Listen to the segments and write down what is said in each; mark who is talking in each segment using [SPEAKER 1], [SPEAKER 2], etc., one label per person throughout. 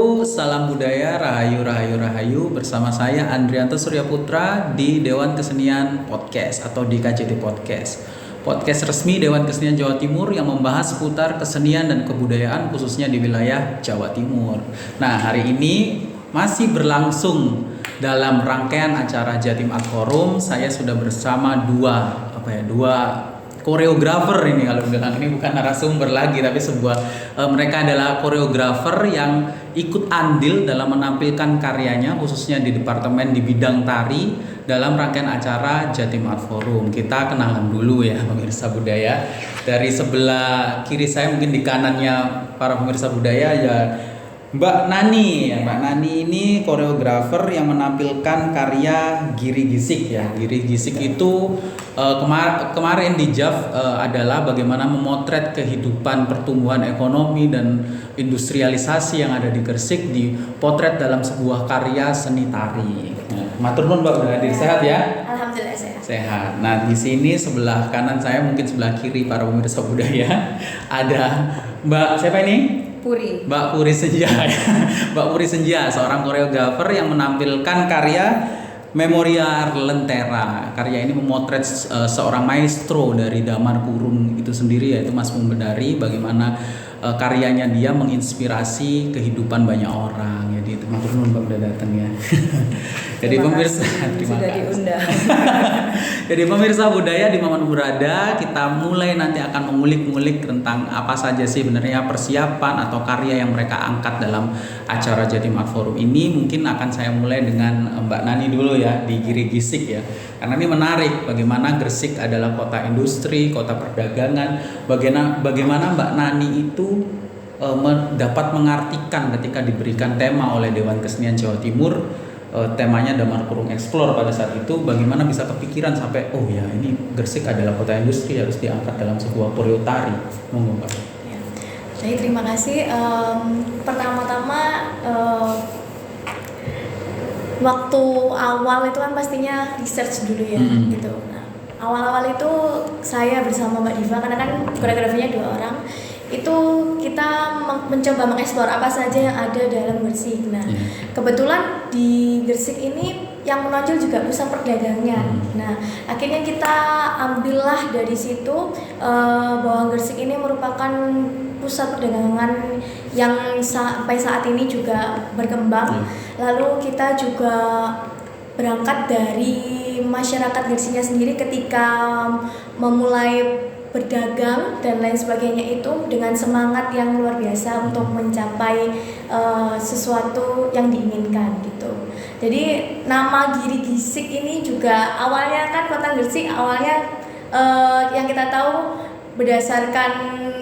[SPEAKER 1] Wabarakatuh. Salam budaya, rahayu, rahayu, rahayu. Bersama saya Andrianto Suryaputra di Dewan Kesenian Podcast atau di KJT Podcast. Podcast resmi Dewan Kesenian Jawa Timur yang membahas seputar kesenian dan kebudayaan khususnya di wilayah Jawa Timur. Nah, hari ini masih berlangsung dalam rangkaian acara Jatim Art Forum. Saya sudah bersama dua koreografer ini, kalau bilang ini bukan narasumber lagi tapi mereka adalah koreografer yang ikut andil dalam menampilkan karyanya khususnya di departemen di bidang tari dalam rangkaian acara Jatim Art Forum. Kita kenalan dulu ya pemirsa budaya. Dari sebelah kiri saya, mungkin di kanannya para pemirsa budaya ya Mbak Nani. Mbak Nani ini koreografer yang menampilkan karya Giri Gisik ya. Giri Gisik itu kemarin di JAF adalah bagaimana memotret kehidupan pertumbuhan ekonomi dan industrialisasi yang ada di Gresik, dipotret dalam sebuah karya seni tari. Matur nuwun Mbak, udah hadir. Sehat ya?
[SPEAKER 2] Alhamdulillah sehat.
[SPEAKER 1] Sehat. Nah, di sini sebelah kanan saya, mungkin sebelah kiri para pemirsa budaya, ada Mbak siapa ini? Mbak Puri Senja ya. Mbak Puri Senja, seorang koreografer yang menampilkan karya Memorial Lentera. Karya ini memotret seorang maestro dari Damar Kurung itu sendiri, yaitu Mas Mumbendari, bagaimana karyanya dia menginspirasi kehidupan banyak orang. Jadi itu matur nuwun Mbak udah datang ya. Jadi pemirsa, terima kasih. Diundang. Jadi pemirsa budaya di mana berada, kita mulai nanti akan mengulik-ngulik tentang apa saja sih sebenarnya persiapan atau karya yang mereka angkat dalam acara Jatim Art Forum ini. Mungkin akan saya mulai dengan Mbak Nani dulu ya, di Giri Gisik ya. Karena ini menarik bagaimana Gresik adalah kota industri, kota perdagangan. Bagaimana Mbak Nani itu dapat mengartikan ketika diberikan tema oleh Dewan Kesenian Jawa Timur, temanya Damar Kurung Explore pada saat itu, bagaimana bisa kepikiran sampai oh ya ini Gresik adalah kota industri, harus diangkat dalam sebuah koreo tari. Monggo Mbak.
[SPEAKER 2] Ya. Jadi terima kasih. Pertama-tama waktu awal itu kan pastinya research dulu ya, gitu. Nah, awal-awal itu saya bersama Mbak Diva, karena kan koreografinya 2 orang, itu kita mencoba mengeksplor apa saja yang ada dalam Gresik. Nah, kebetulan di Gresik ini yang menonjol juga pusat perdagangan. Nah, akhirnya kita ambillah dari situ bahwa Gresik ini merupakan pusat perdagangan yang sampai saat ini juga berkembang. Lalu kita juga berangkat dari masyarakat Gresiknya sendiri ketika memulai berdagang dan lain sebagainya itu dengan semangat yang luar biasa untuk mencapai sesuatu yang diinginkan gitu. Jadi nama Giri Gisik ini juga awalnya kan kota Gresik awalnya yang kita tahu berdasarkan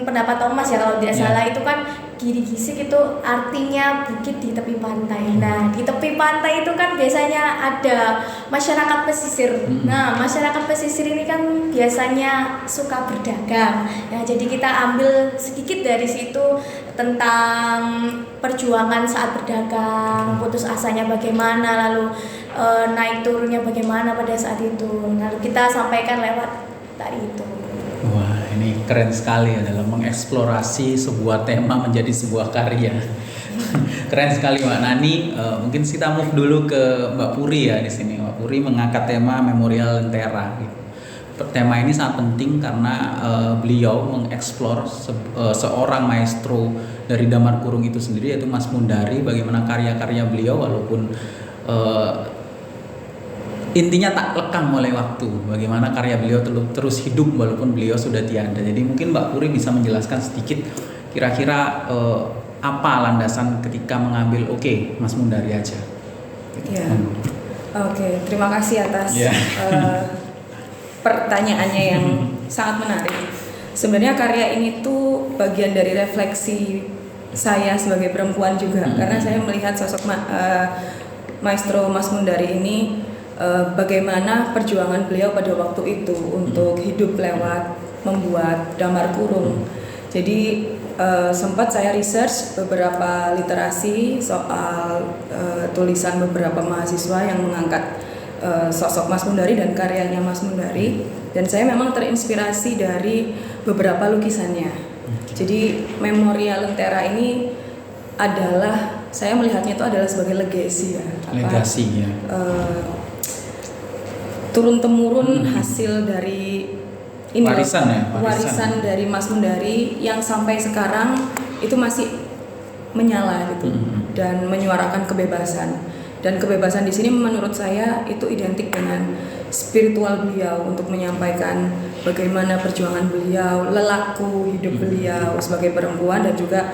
[SPEAKER 2] pendapat Thomas ya kalau tidak salah, itu kan Giri Gisik itu artinya bukit di tepi pantai. Nah, di tepi pantai itu kan biasanya ada masyarakat pesisir. Nah, masyarakat pesisir ini kan biasanya suka berdagang. Nah, jadi kita ambil sedikit dari situ tentang perjuangan saat berdagang, putus asanya bagaimana, lalu naik turunnya bagaimana pada saat itu. Lalu kita sampaikan lewat tari itu.
[SPEAKER 1] Wah, ini keren sekali ya dalam mengeksplorasi sebuah tema menjadi sebuah karya. Keren sekali Mbak Nani. Mungkin kita move dulu ke Mbak Puri ya di sini. Mbak Puri mengangkat tema Memorial Lentera. Tema ini sangat penting karena beliau mengeksplor seorang maestro dari Damar Kurung itu sendiri, yaitu Mas Mundari. Bagaimana karya-karya beliau walaupun intinya tak lekang oleh waktu, bagaimana karya beliau terus hidup walaupun beliau sudah tiada. Jadi mungkin Mbak Puri bisa menjelaskan sedikit kira-kira apa landasan ketika mengambil Mas Mundari aja.
[SPEAKER 3] Ya. Oke, terima kasih atas pertanyaannya yang sangat menarik. Sebenarnya karya ini tuh bagian dari refleksi saya sebagai perempuan juga, karena saya melihat sosok Maestro Mas Mundari ini, bagaimana perjuangan beliau pada waktu itu untuk hidup lewat membuat Damar Kurung. Jadi sempat saya research beberapa literasi soal tulisan beberapa mahasiswa yang mengangkat sosok Mas Mundari dan karyanya Mas Mundari, dan saya memang terinspirasi dari beberapa lukisannya. Jadi Memorial Lentera ini adalah saya melihatnya itu adalah sebagai legacy ya.
[SPEAKER 1] Legasi ya.
[SPEAKER 3] Turun temurun hasil dari ini
[SPEAKER 1] Warisan ya,
[SPEAKER 3] warisan dari Mas Mundari yang sampai sekarang itu masih menyala gitu dan menyuarakan kebebasan. Dan kebebasan di sini menurut saya itu identik dengan spiritual beliau untuk menyampaikan bagaimana perjuangan beliau, lelaku hidup beliau sebagai perempuan, dan juga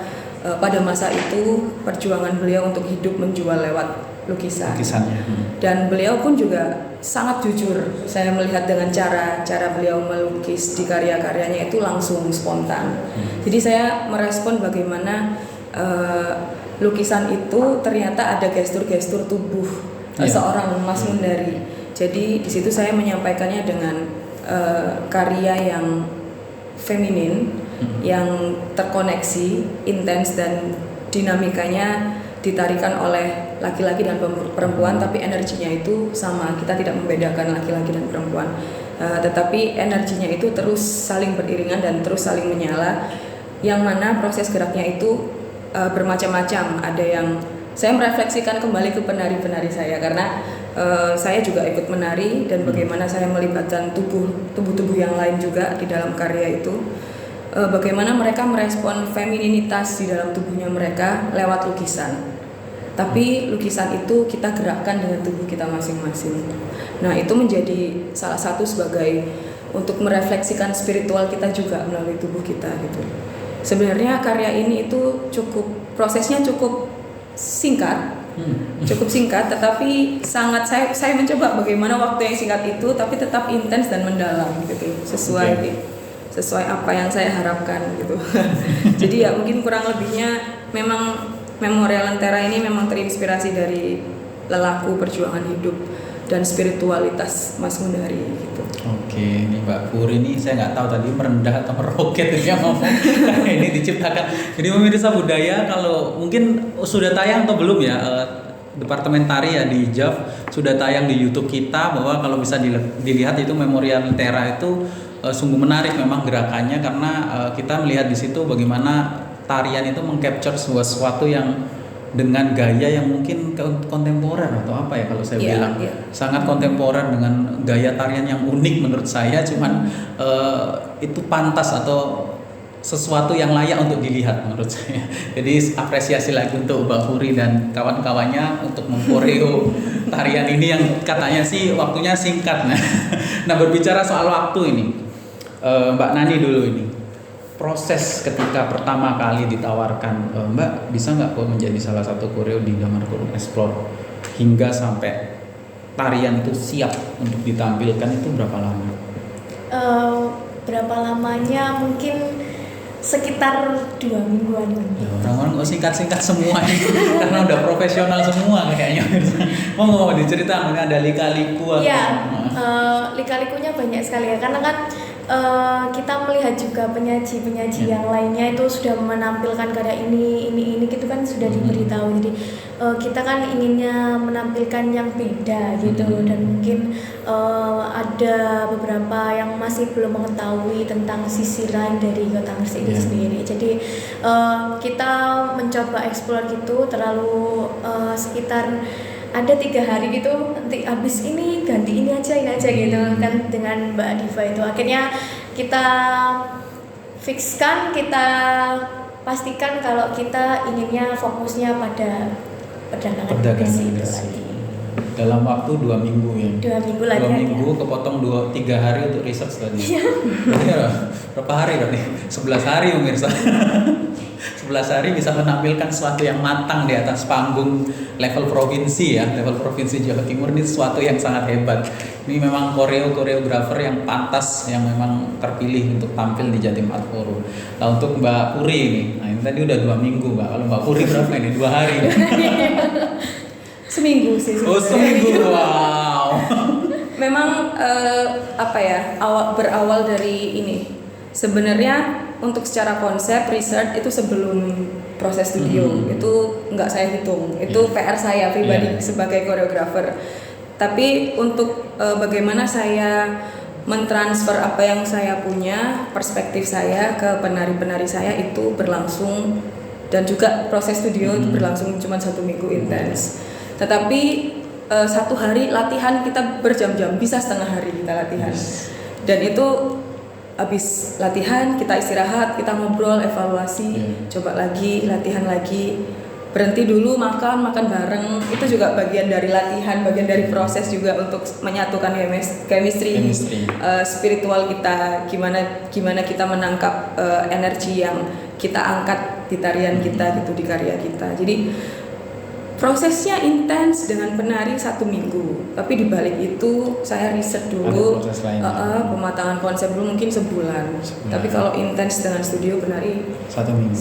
[SPEAKER 3] pada masa itu perjuangan beliau untuk hidup menjual lewat lukisannya. Dan beliau pun juga sangat jujur. Saya melihat dengan cara beliau melukis di karya-karyanya itu langsung spontan. Jadi saya merespon bagaimana lukisan itu ternyata ada gestur-gestur tubuh seorang Mas Mundari. Jadi di situ saya menyampaikannya dengan karya yang feminin, yang terkoneksi, intens, dan dinamikanya ditarikan oleh laki-laki dan perempuan, tapi energinya itu sama. Kita tidak membedakan laki-laki dan perempuan, tetapi energinya itu terus saling beriringan dan terus saling menyala, yang mana proses geraknya itu bermacam-macam. Ada yang saya merefleksikan kembali ke penari-penari saya, karena saya juga ikut menari, dan bagaimana saya melibatkan tubuh-tubuh yang lain juga di dalam karya itu. Bagaimana mereka merespon femininitas di dalam tubuhnya mereka lewat lukisan. Tapi lukisan itu kita gerakkan dengan tubuh kita masing-masing. Nah, itu menjadi salah satu sebagai untuk merefleksikan spiritual kita juga melalui tubuh kita gitu. Sebenarnya karya ini itu prosesnya cukup singkat. Tetapi sangat saya mencoba bagaimana waktu yang singkat itu tapi tetap intens dan mendalam gitu, sesuai apa yang saya harapkan gitu. Jadi ya mungkin kurang lebihnya memang Memorial Lentera ini memang terinspirasi dari lelaku perjuangan hidup dan spiritualitas Mas Mundari gitu.
[SPEAKER 1] Oke, ini Mbak Puri ini saya nggak tahu tadi merendah atau meroket dia ngomong karena ini diciptakan. Jadi pemirsa budaya, kalau mungkin sudah tayang atau belum ya, Departemen Tari ya di JAV sudah tayang di YouTube kita, bahwa kalau bisa dilihat itu Memorial Lentera itu sungguh menarik memang gerakannya, karena kita melihat di situ bagaimana tarian itu mengcapture sesuatu yang dengan gaya yang mungkin kontemporer atau apa ya kalau saya bilang sangat kontemporer, dengan gaya tarian yang unik menurut saya, cuman itu pantas atau sesuatu yang layak untuk dilihat menurut saya. Jadi apresiasi lagi untuk Mbak Puri dan kawan-kawannya untuk memkoreo tarian ini yang katanya sih waktunya singkat. Nah, berbicara soal waktu ini, Mbak Nani dulu ini, proses ketika pertama kali ditawarkan, Mbak bisa nggak kok menjadi salah satu koreo di Damar Forum Explore hingga sampai tarian itu siap untuk ditampilkan, itu berapa lama?
[SPEAKER 2] Berapa lamanya mungkin sekitar 2 mingguan.
[SPEAKER 1] Orang-orang kok singkat-singkat semua ini karena udah profesional semua kayaknya. Mau diceritakan ada lika-liku atau?
[SPEAKER 2] Iya, lika-likunya banyak sekali ya, karena kan kita melihat juga penyaji yang lainnya itu sudah menampilkan karya ini gitu kan, sudah diberitahu. Jadi kita kan inginnya menampilkan yang beda gitu, dan mungkin ada beberapa yang masih belum mengetahui tentang sisi lain dari Kota Gresik itu sendiri. Jadi kita mencoba explore gitu, terlalu sekitar ada 3 hari gitu, nanti abis ini ganti ini aja gitu kan dengan Mbak Diva itu. Akhirnya kita fixkan, kita pastikan kalau kita inginnya fokusnya pada perdagangan itu lagi.
[SPEAKER 1] Dalam waktu 2 minggu ya?
[SPEAKER 2] 2 minggu lagi.
[SPEAKER 1] 2 minggu kepotong 3 hari untuk research tadi. Berapa hari berarti? 11 hari pemirsa. 11 hari bisa menampilkan sesuatu yang matang di atas panggung level provinsi ya, level provinsi Jawa Timur. Ini sesuatu yang sangat hebat. Ini memang koreografer yang pantas, yang memang terpilih untuk tampil di Jatim Art Forum. Nah, untuk Mbak Puri ini, nah ini tadi udah 2 minggu Mbak. Kalau Mbak Puri berapa ini? 2 hari?
[SPEAKER 3] Seminggu sih.
[SPEAKER 1] Oh, seminggu, wow.
[SPEAKER 3] Memang berawal dari ini. Sebenarnya untuk secara konsep research itu sebelum proses studio itu nggak saya hitung, itu PR saya pribadi sebagai koreografer. Tapi untuk bagaimana saya mentransfer apa yang saya punya, perspektif saya ke penari-penari saya, itu berlangsung dan juga proses studio itu berlangsung cuma 1 minggu intens. Tetapi 1 hari latihan kita berjam-jam, bisa setengah hari kita latihan. Dan itu habis latihan kita istirahat, kita ngobrol, evaluasi, coba lagi, latihan lagi, berhenti dulu, makan bareng. Itu juga bagian dari latihan, bagian dari proses juga untuk menyatukan chemistry. Spiritual kita, gimana kita menangkap energi yang kita angkat di tarian kita gitu, di karya kita. Jadi prosesnya intens dengan penari 1 minggu, tapi di balik itu saya riset dulu, pematangan konsep dulu mungkin sebulan. Tapi kalau intens dengan studio penari
[SPEAKER 1] 1 minggu.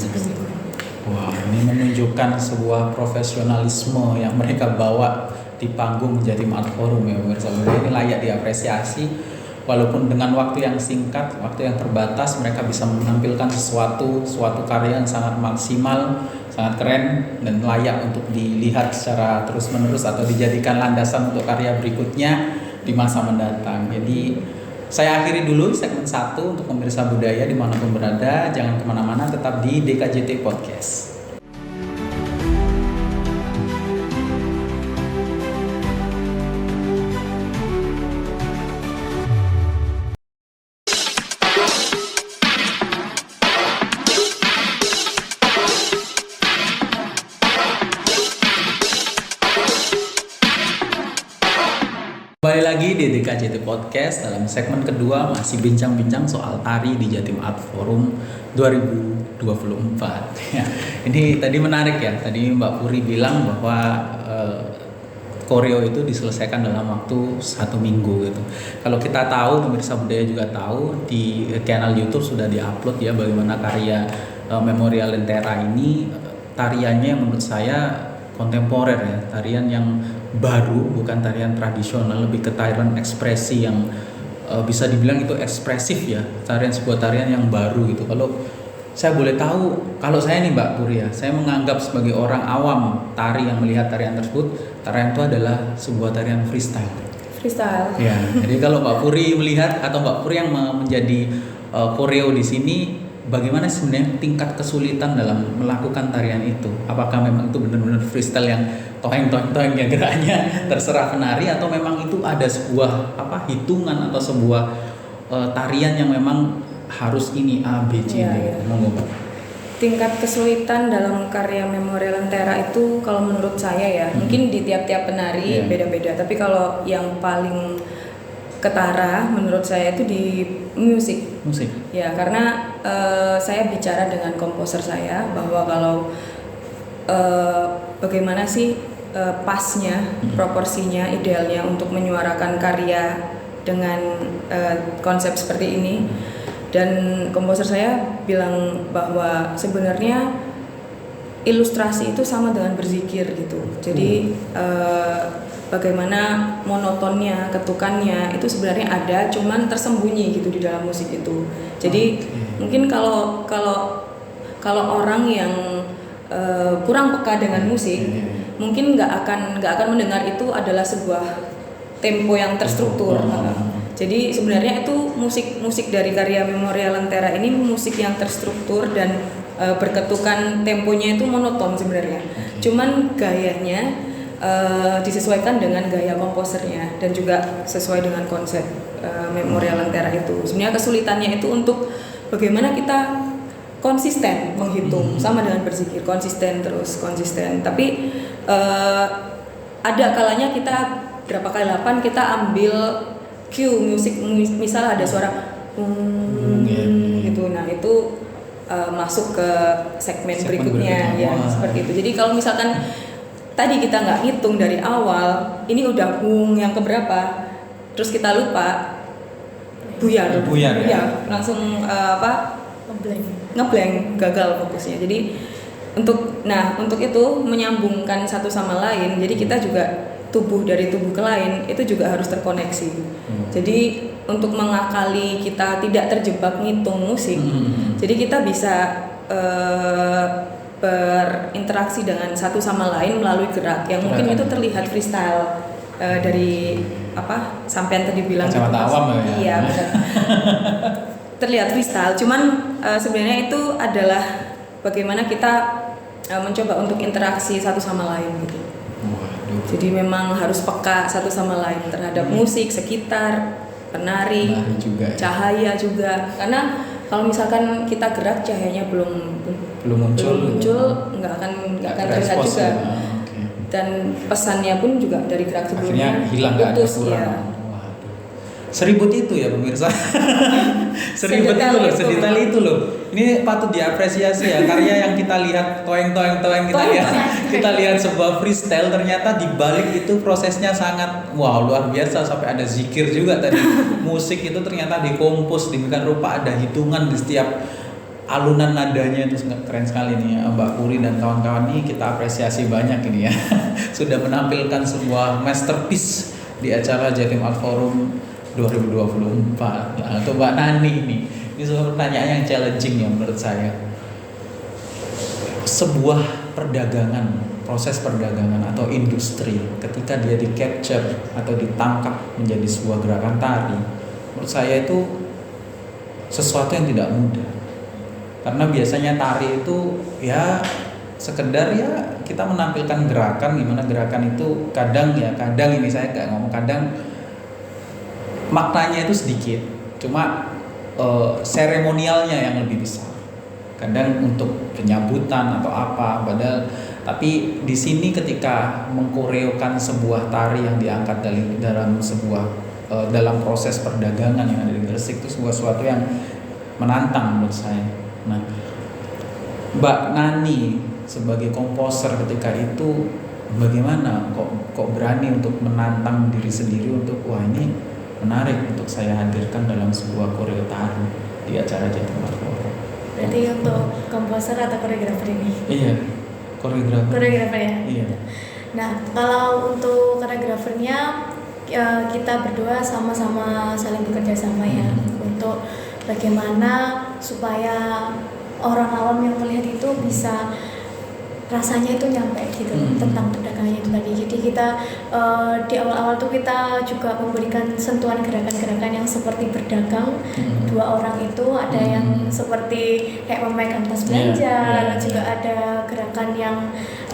[SPEAKER 1] Wah, ini menunjukkan sebuah profesionalisme yang mereka bawa di panggung Jatim Art Forum ya pemirsa. Ini layak diapresiasi. Walaupun dengan waktu yang singkat, waktu yang terbatas, mereka bisa menampilkan suatu karya yang sangat maksimal, sangat keren dan layak untuk dilihat secara terus-menerus atau dijadikan landasan untuk karya berikutnya di masa mendatang. Jadi saya akhiri dulu segmen 1 untuk pemirsa budaya dimanapun berada. Jangan kemana-mana, tetap di DKJT Podcast. Kembali lagi di DKJT Podcast dalam segmen kedua, masih bincang-bincang soal tari di Jatim Art Forum 2024. Ya, ini tadi menarik ya, tadi Mbak Puri bilang bahwa koreo itu diselesaikan dalam waktu 1 minggu gitu. Kalau kita tahu, pemirsa budaya juga tahu, di channel YouTube sudah diupload ya bagaimana karya Memorial Lentera ini, tariannya menurut saya kontemporer ya, tarian yang baru, bukan tarian tradisional, lebih ke tarian ekspresi yang bisa dibilang itu ekspresif ya, sebuah tarian yang baru gitu. Kalau saya boleh tahu, kalau saya nih Mbak Puri ya, saya menganggap sebagai orang awam tari yang melihat tarian tersebut, tarian itu adalah sebuah tarian freestyle. Ya, jadi kalau Mbak Puri melihat atau Mbak Puri yang menjadi koreo di sini, bagaimana sebenarnya tingkat kesulitan dalam melakukan tarian itu? Apakah memang itu benar-benar freestyle yang toeng-toeng ya geraknya terserah penari, atau memang itu ada sebuah hitungan atau sebuah tarian yang memang harus ini A, B, C, D?
[SPEAKER 3] Tingkat kesulitan dalam karya Memorial Lentera itu kalau menurut saya ya, mungkin di tiap-tiap penari beda-beda, tapi kalau yang paling ketara menurut saya itu di musik. Ya, karena saya bicara dengan komposer saya bahwa kalau bagaimana sih pasnya, proporsinya, idealnya untuk menyuarakan karya dengan konsep seperti ini. Dan komposer saya bilang bahwa sebenarnya ilustrasi itu sama dengan berzikir gitu. Jadi bagaimana monotonnya, ketukannya itu sebenarnya ada, cuman tersembunyi gitu di dalam musik itu. Jadi mungkin kalau orang yang kurang peka dengan musik, mungkin nggak akan mendengar itu adalah sebuah tempo yang terstruktur. Jadi sebenarnya itu musik dari karya Memorial Lentera ini musik yang terstruktur dan berketukan, temponya itu monoton sebenarnya. Cuman gayanya disesuaikan dengan gaya komposernya dan juga sesuai dengan konsep Memorial Lentera itu. Sebenarnya kesulitannya itu untuk bagaimana kita konsisten menghitung, sama dengan berzikir, konsisten. Tapi ada kalanya kita berapa kali 8 kita ambil cue musik, misal ada suara gitu, nah itu masuk ke segmen berikutnya ya, seperti itu. Jadi kalau misalkan tadi kita nggak hitung dari awal, ini udah yang keberapa, terus kita lupa, buyar ya, langsung ngeblank, gagal fokusnya. Jadi untuk itu menyambungkan satu sama lain, jadi kita juga tubuh dari tubuh ke lain itu juga harus terkoneksi. Jadi untuk mengakali kita tidak terjebak ngitung musik, jadi kita bisa berinteraksi dengan satu sama lain melalui gerak yang mungkin itu terlihat freestyle dari sampean tadi bilang gitu. Iya, benar. Terlihat freestyle, cuman sebenarnya itu adalah bagaimana kita mencoba untuk interaksi satu sama lain gitu.
[SPEAKER 1] Waduh.
[SPEAKER 3] Jadi memang harus peka satu sama lain terhadap musik sekitar, penari
[SPEAKER 1] juga, ya.
[SPEAKER 3] cahaya juga. Karena kalau misalkan kita gerak cahayanya belum muncul, nggak akan terlihat juga.
[SPEAKER 1] Okay.
[SPEAKER 3] Dan pesannya pun juga dari gerak sebelumnya
[SPEAKER 1] akhirnya hilang, nggak ada
[SPEAKER 3] putus,
[SPEAKER 1] kurang.
[SPEAKER 3] ya.
[SPEAKER 1] Seribut itu ya pemirsa. Seribut itu loh, sedetail itu loh. Ini patut diapresiasi ya, karya yang kita lihat toeng kita lihat sebuah freestyle, ternyata di balik itu prosesnya sangat luar biasa, sampai ada zikir juga tadi. Musik itu ternyata dikompos demikian rupa, ada hitungan di setiap alunan nadanya, itu keren sekali nih ya. Mbak Puri dan kawan-kawan ini kita apresiasi banyak ini ya. Sudah menampilkan sebuah masterpiece di acara Jatim Art Forum 2024. Nah, untuk Mbak Nani ini sebuah pertanyaan yang challenging ya menurut saya. Sebuah perdagangan, proses perdagangan atau industri, ketika dia di capture atau ditangkap menjadi sebuah gerakan tari, menurut saya itu sesuatu yang tidak mudah. Karena biasanya tari itu ya sekedar ya kita menampilkan gerakan, gimana gerakan itu kadang ini saya nggak ngomong, kadang maknanya itu sedikit, cuma seremonialnya yang lebih besar. Kadang untuk penyambutan atau apa, padahal tapi di sini ketika mengkoreokan sebuah tari yang diangkat dalam sebuah dalam proses perdagangan yang ada di Gresik, itu sesuatu yang menantang menurut saya. Nah, Mbak Nani sebagai komposer ketika itu bagaimana kok berani untuk menantang diri sendiri untuk ini menarik untuk saya hadirkan dalam sebuah koreo tari di acara Jatim Art Forum.
[SPEAKER 2] Berarti untuk komposer atau koreografer ini?
[SPEAKER 1] Iya, koreografer ya? Iya.
[SPEAKER 2] Nah, kalau untuk koreografernya kita berdua sama-sama saling bekerja sama ya, untuk bagaimana supaya orang awam yang melihat itu bisa rasanya itu nyampe gitu tentang perdagangannya itu tadi. Jadi kita di awal-awal tuh kita juga memberikan sentuhan gerakan-gerakan yang seperti berdagang. Dua orang itu ada yang seperti kayak memegang tas belanja, juga ada gerakan yang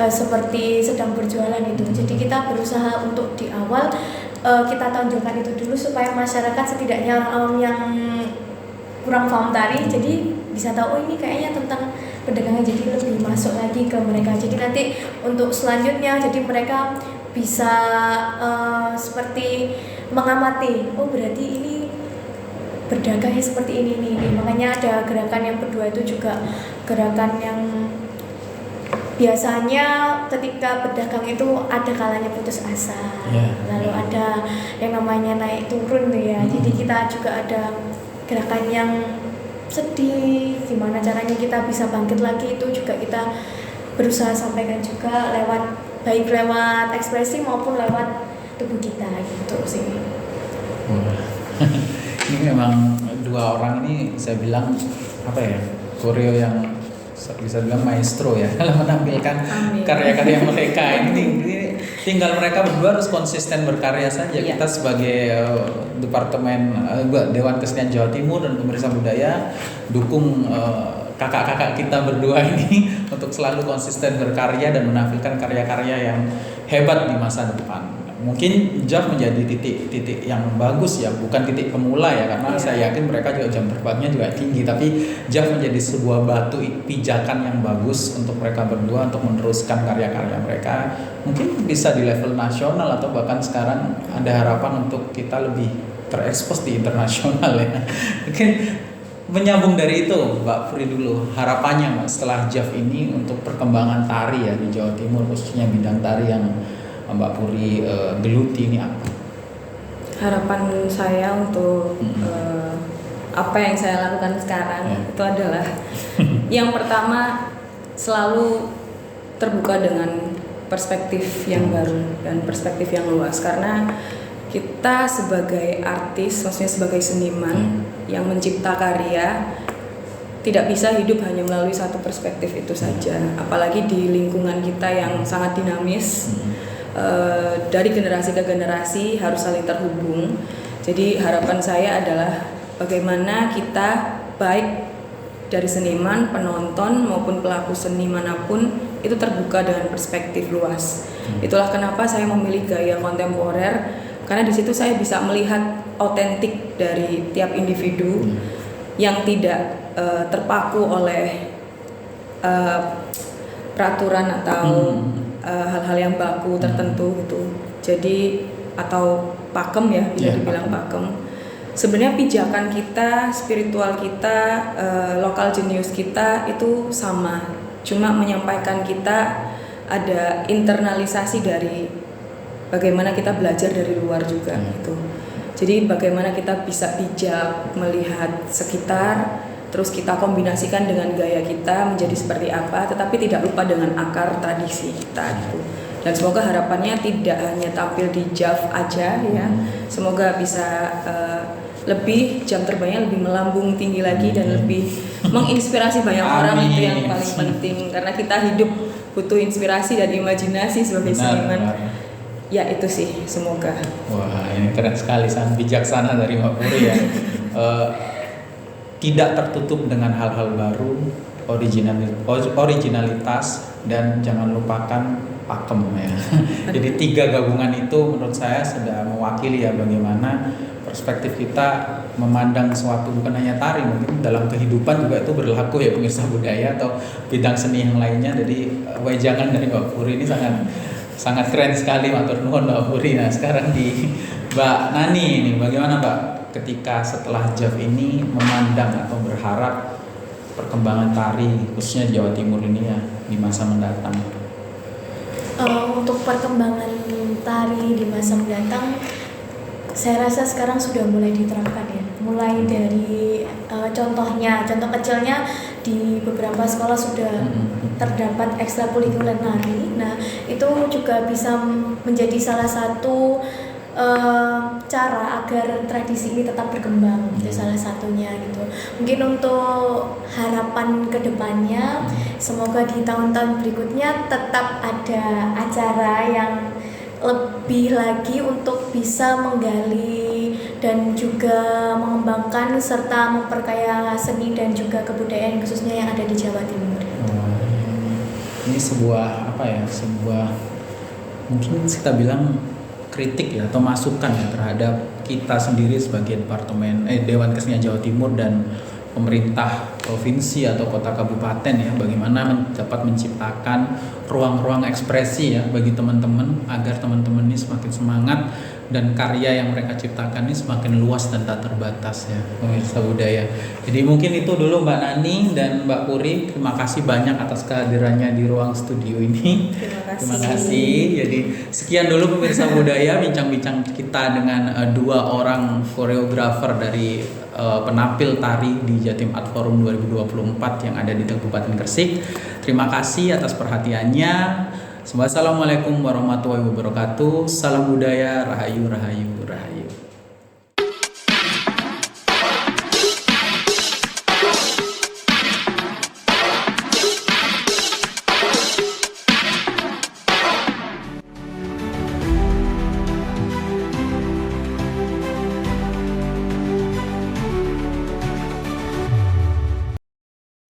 [SPEAKER 2] seperti sedang berjualan itu. Jadi kita berusaha untuk di awal kita tonjolkan itu dulu supaya masyarakat, setidaknya orang awam yang kurang paham tari, jadi bisa tahu ini kayaknya tentang perdagangan, jadi lebih masuk lagi ke mereka. Jadi nanti untuk selanjutnya jadi mereka bisa seperti mengamati, oh berarti ini berdagangnya seperti ini nih. Makanya ada gerakan yang kedua itu juga gerakan yang biasanya ketika berdagang itu ada kalanya putus asa, lalu ada yang namanya naik turun tuh ya. Jadi kita juga ada gerakan yang sedih, gimana caranya kita bisa bangkit lagi, itu juga kita berusaha sampaikan juga baik lewat ekspresi maupun lewat tubuh kita gitu sih.
[SPEAKER 1] Ini memang dua orang ini saya bilang koreo yang bisa bilang maestro ya dalam menampilkan karya-karya mereka. Ini tinggal mereka berdua harus konsisten berkarya saja. Kita sebagai Departemen Dewan Kesenian Jawa Timur dan Pemerintah Budaya dukung kakak-kakak kita berdua ini untuk selalu konsisten berkarya dan menampilkan karya-karya yang hebat di masa depan. Mungkin JAV menjadi titik yang bagus ya, bukan titik pemula ya, karena saya yakin mereka juga jam terbangnya juga tinggi, tapi JAV menjadi sebuah batu pijakan yang bagus untuk mereka berdua untuk meneruskan karya-karya mereka. Mungkin bisa di level nasional atau bahkan sekarang ada harapan untuk kita lebih terekspos di internasional ya. Mungkin menyambung dari itu, Mbak Puri dulu, harapannya Mbak setelah JAV ini untuk perkembangan tari ya di Jawa Timur, khususnya bidang tari yang Mbak Puri geluti ini apa?
[SPEAKER 3] Harapan saya untuk apa yang saya lakukan sekarang itu adalah yang pertama, selalu terbuka dengan perspektif yang baru dan perspektif yang luas, karena kita sebagai artis, maksudnya sebagai seniman yang mencipta karya, tidak bisa hidup hanya melalui satu perspektif itu saja, apalagi di lingkungan kita yang sangat dinamis. Dari generasi ke generasi harus saling terhubung. Jadi harapan saya adalah bagaimana kita baik dari seniman, penonton maupun pelaku seni manapun itu terbuka dengan perspektif luas. Itulah kenapa saya memilih gaya kontemporer, karena di situ saya bisa melihat otentik dari tiap individu yang tidak terpaku oleh peraturan atau hal-hal yang baku tertentu gitu. Jadi atau pakem ya, bisa dibilang pakem. Sebenarnya pijakan kita, spiritual kita, lokal genius kita itu sama. Cuma menyampaikan kita ada internalisasi dari bagaimana kita belajar dari luar juga gitu. Jadi bagaimana kita bisa bijak melihat sekitar, terus kita kombinasikan dengan gaya kita menjadi seperti apa, tetapi tidak lupa dengan akar tradisi kita gitu. Dan semoga harapannya tidak hanya tampil di JAV aja ya, semoga bisa lebih jam terbangnya lebih melambung tinggi lagi dan lebih menginspirasi banyak orang. Itu yang paling penting, karena kita hidup butuh inspirasi dan imajinasi sebagai seniman. Ya itu sih, semoga.
[SPEAKER 1] Wah, ini keren sekali, sangat bijaksana dari Mbak Puri ya. Tidak tertutup dengan hal-hal baru, originalitas, dan jangan lupakan pakem ya. Jadi 3 gabungan itu menurut saya sudah mewakili ya bagaimana perspektif kita memandang suatu, bukan hanya tari, mungkin dalam kehidupan juga itu berlaku ya pemirsa budaya atau bidang seni yang lainnya. Jadi wejangan dari Mbak Puri ini sangat keren sekali, matur nuwun Mbak Puri. Nah sekarang di Mbak Nani ini, bagaimana Mbak ketika setelah JAV ini memandang atau berharap perkembangan tari khususnya Jawa Timur ini ya di masa mendatang?
[SPEAKER 2] Untuk perkembangan tari di masa mendatang, saya rasa sekarang sudah mulai diterapkan ya. Mulai dari contoh kecilnya di beberapa sekolah sudah terdapat ekstrakurikuler nari. Nah, itu juga bisa menjadi salah satu cara agar tradisi ini tetap berkembang. Itu salah satunya gitu. Mungkin untuk harapan kedepannya, semoga di tahun-tahun berikutnya tetap ada acara yang lebih lagi untuk bisa menggali dan juga mengembangkan serta memperkaya seni dan juga kebudayaan khususnya yang ada di Jawa Timur.
[SPEAKER 1] Ini sebuah mungkin kita bilang kritik ya atau masukan ya terhadap kita sendiri sebagai Dewan Kesenian Jawa Timur dan pemerintah provinsi atau kota kabupaten ya, bagaimana dapat menciptakan ruang-ruang ekspresi ya bagi teman-teman agar teman-teman ini semakin semangat dan karya yang mereka ciptakan ini semakin luas dan tak terbatas ya pemirsa budaya. Jadi mungkin itu dulu Mbak Nani dan Mbak Puri, terima kasih banyak atas kehadirannya di ruang studio ini. Terima kasih. Jadi sekian dulu pemirsa budaya bincang-bincang kita dengan 2 orang koreografer dari penampil tari di Jatim Art Forum 2024 yang ada di Kabupaten Gresik. Terima kasih atas perhatiannya. Assalamualaikum warahmatullahi wabarakatuh. Salam budaya, rahayu, rahayu, rahayu.